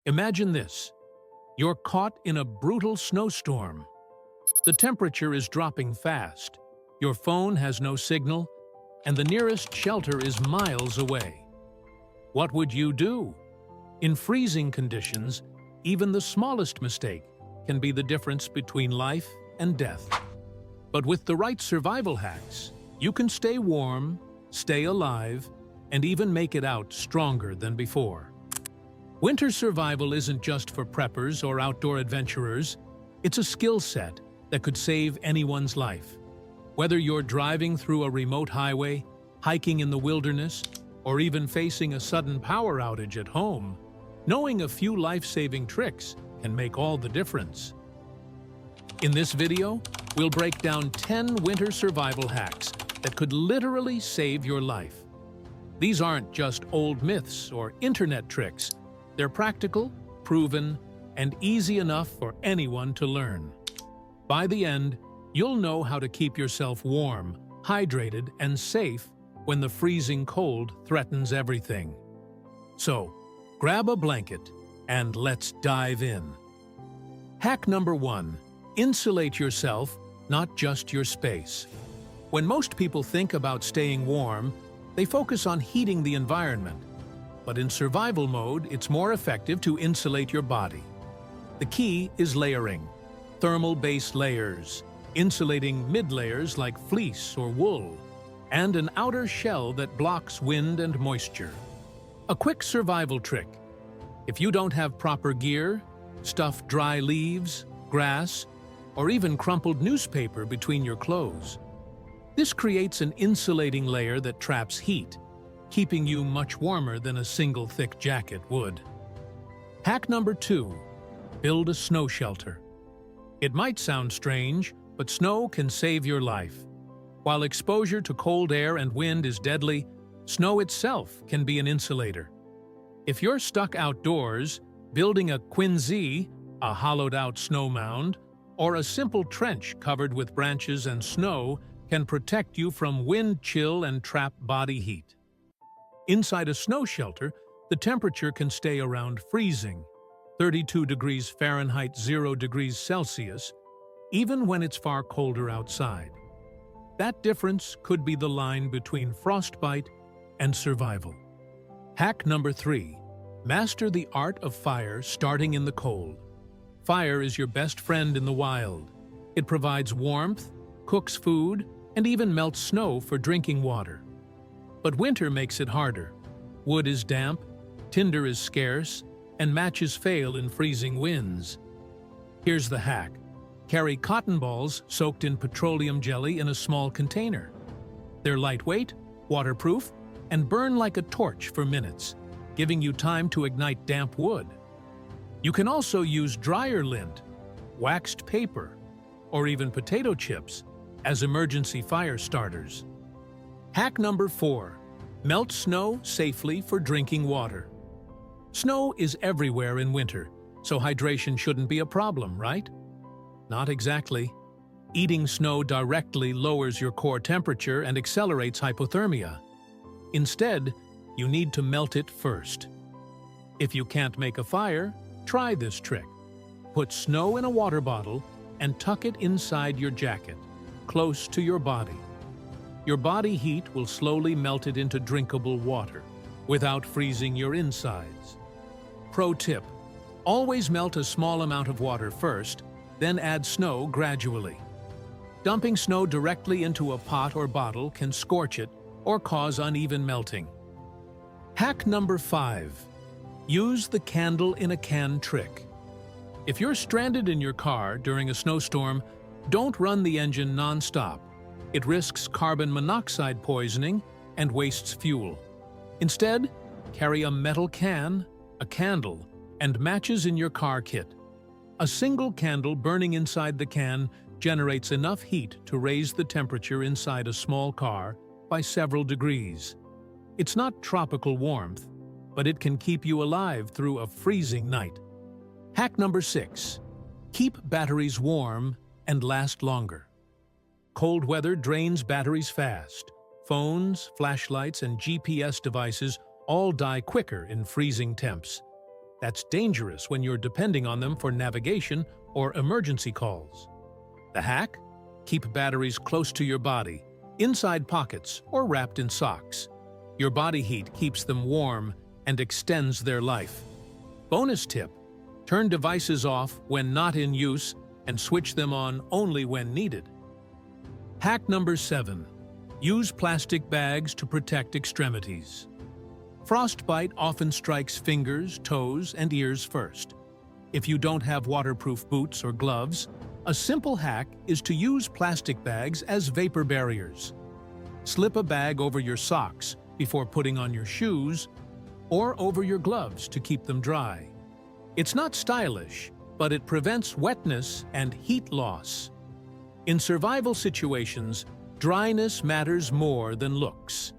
Imagine this. You're caught in a brutal snowstorm. The temperature is dropping fast. Your phone has no signal, and the nearest shelter is miles away. What would you do? In freezing conditions, even the smallest mistake can be the difference between life and death. But with the right survival hacks, you can stay warm, stay alive, and even make it out stronger than before. Winter survival isn't just for preppers or outdoor adventurers. It's a skill set that could save anyone's life. Whether you're driving through a remote highway, hiking in the wilderness, or even facing a sudden power outage at home, knowing a few life-saving tricks can make all the difference. In this video, we'll break down 10 winter survival hacks that could literally save your life. These aren't just old myths or internet tricks. They're practical, proven, and easy enough for anyone to learn. By the end, you'll know how to keep yourself warm, hydrated, and safe when the freezing cold threatens everything. So, grab a blanket and let's dive in. Hack number 1. Insulate yourself, not just your space. When most people think about staying warm, they focus on heating the environment. But in survival mode, it's more effective to insulate your body. The key is layering. Thermal base layers, insulating mid-layers like fleece or wool, and an outer shell that blocks wind and moisture. A quick survival trick. If you don't have proper gear, stuff dry leaves, grass, or even crumpled newspaper between your clothes. This creates an insulating layer that traps heat, keeping you much warmer than a single thick jacket would. Hack number 2. Build a snow shelter. It might sound strange, but snow can save your life. While exposure to cold air and wind is deadly, snow itself can be an insulator. If you're stuck outdoors, building a quinzee, a hollowed-out snow mound, or a simple trench covered with branches and snow can protect you from wind chill and trap body heat. Inside a snow shelter, the temperature can stay around freezing, 32 degrees Fahrenheit, 0 degrees Celsius, even when it's far colder outside. That difference could be the line between frostbite and survival. Hack number 3. Master the art of fire starting in the cold. Fire is your best friend in the wild. It provides warmth, cooks food, and even melts snow for drinking water. But winter makes it harder. Wood is damp, tinder is scarce, and matches fail in freezing winds. Here's the hack. Carry cotton balls soaked in petroleum jelly in a small container. They're lightweight, waterproof, and burn like a torch for minutes, giving you time to ignite damp wood. You can also use dryer lint, waxed paper, or even potato chips as emergency fire starters. Hack number 4. Melt snow safely for drinking water. Snow is everywhere in winter, so hydration shouldn't be a problem, right? Not exactly. Eating snow directly lowers your core temperature and accelerates hypothermia. Instead, you need to melt it first. If you can't make a fire, try this trick. Put snow in a water bottle and tuck it inside your jacket, close to your body. Your body heat will slowly melt it into drinkable water, without freezing your insides. Pro tip: always melt a small amount of water first, then add snow gradually. Dumping snow directly into a pot or bottle can scorch it or cause uneven melting. Hack number 5. Use the candle in a can trick. If you're stranded in your car during a snowstorm, don't run the engine non-stop. It risks carbon monoxide poisoning and wastes fuel. Instead, carry a metal can, a candle, and matches in your car kit. A single candle burning inside the can generates enough heat to raise the temperature inside a small car by several degrees. It's not tropical warmth, but it can keep you alive through a freezing night. Hack number 6. Keep batteries warm and last longer. Cold weather drains batteries fast. Phones, flashlights, and GPS devices all die quicker in freezing temps. That's dangerous when you're depending on them for navigation or emergency calls. The hack? Keep batteries close to your body, inside pockets or wrapped in socks. Your body heat keeps them warm and extends their life. Bonus tip: turn devices off when not in use and switch them on only when needed. Hack number 7. Use plastic bags to protect extremities. Frostbite often strikes fingers, toes, and ears first. If you don't have waterproof boots or gloves, a simple hack is to use plastic bags as vapor barriers. Slip a bag over your socks before putting on your shoes or over your gloves to keep them dry. It's not stylish, but it prevents wetness and heat loss. In survival situations, dryness matters more than looks.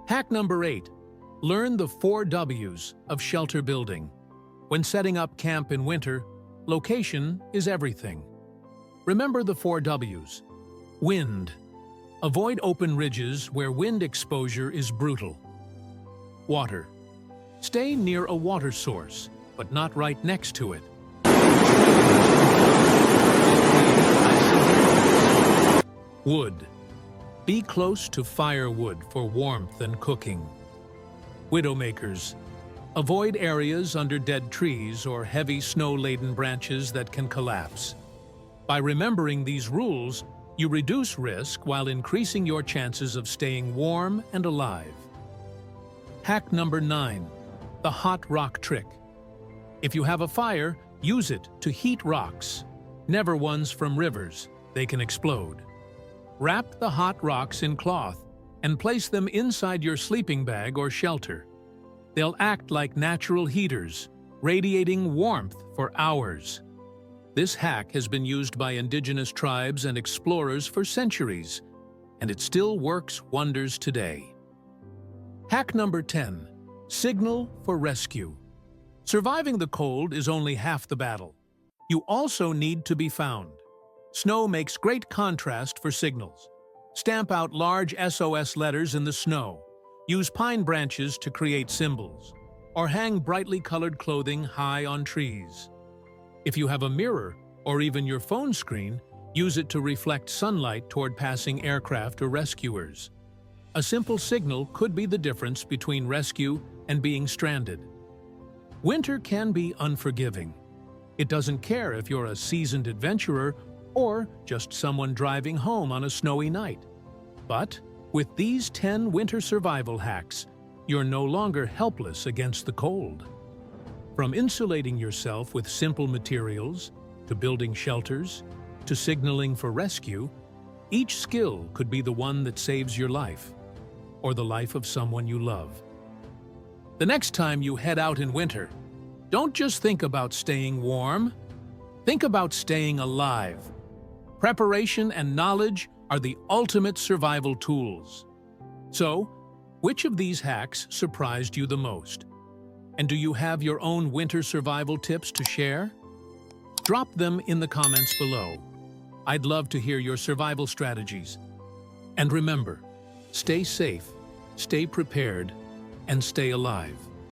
Hack number 8. Learn the 4 W's of shelter building. When setting up camp in winter, location is everything. Remember the 4 W's. Wind. Avoid open ridges where wind exposure is brutal. Water. Stay near a water source, but not right next to it. Wood. Be close to firewood for warmth and cooking. Widowmakers. Avoid areas under dead trees or heavy snow-laden branches that can collapse. By remembering these rules, you reduce risk while increasing your chances of staying warm and alive. Hack number 9. The hot rock trick. If you have a fire, use it to heat rocks. Never ones from rivers, they can explode. Wrap the hot rocks in cloth and place them inside your sleeping bag or shelter. They'll act like natural heaters, radiating warmth for hours. This hack has been used by indigenous tribes and explorers for centuries, and it still works wonders today. Hack number 10. Signal for rescue. Surviving the cold is only half the battle. You also need to be found. Snow makes great contrast for signals. Stamp out large SOS letters in the snow. Use pine branches to create symbols, or hang brightly colored clothing high on trees. If you have a mirror, or even your phone screen, use it to reflect sunlight toward passing aircraft or rescuers. A simple signal could be the difference between rescue and being stranded. Winter can be unforgiving. It doesn't care if you're a seasoned adventurer or just someone driving home on a snowy night. But with these 10 winter survival hacks, you're no longer helpless against the cold. From insulating yourself with simple materials, to building shelters, to signaling for rescue, each skill could be the one that saves your life, or the life of someone you love. The next time you head out in winter, don't just think about staying warm, think about staying alive. Preparation and knowledge are the ultimate survival tools. So, which of these hacks surprised you the most? And do you have your own winter survival tips to share? Drop them in the comments below. I'd love to hear your survival strategies. And remember, stay safe, stay prepared, and stay alive.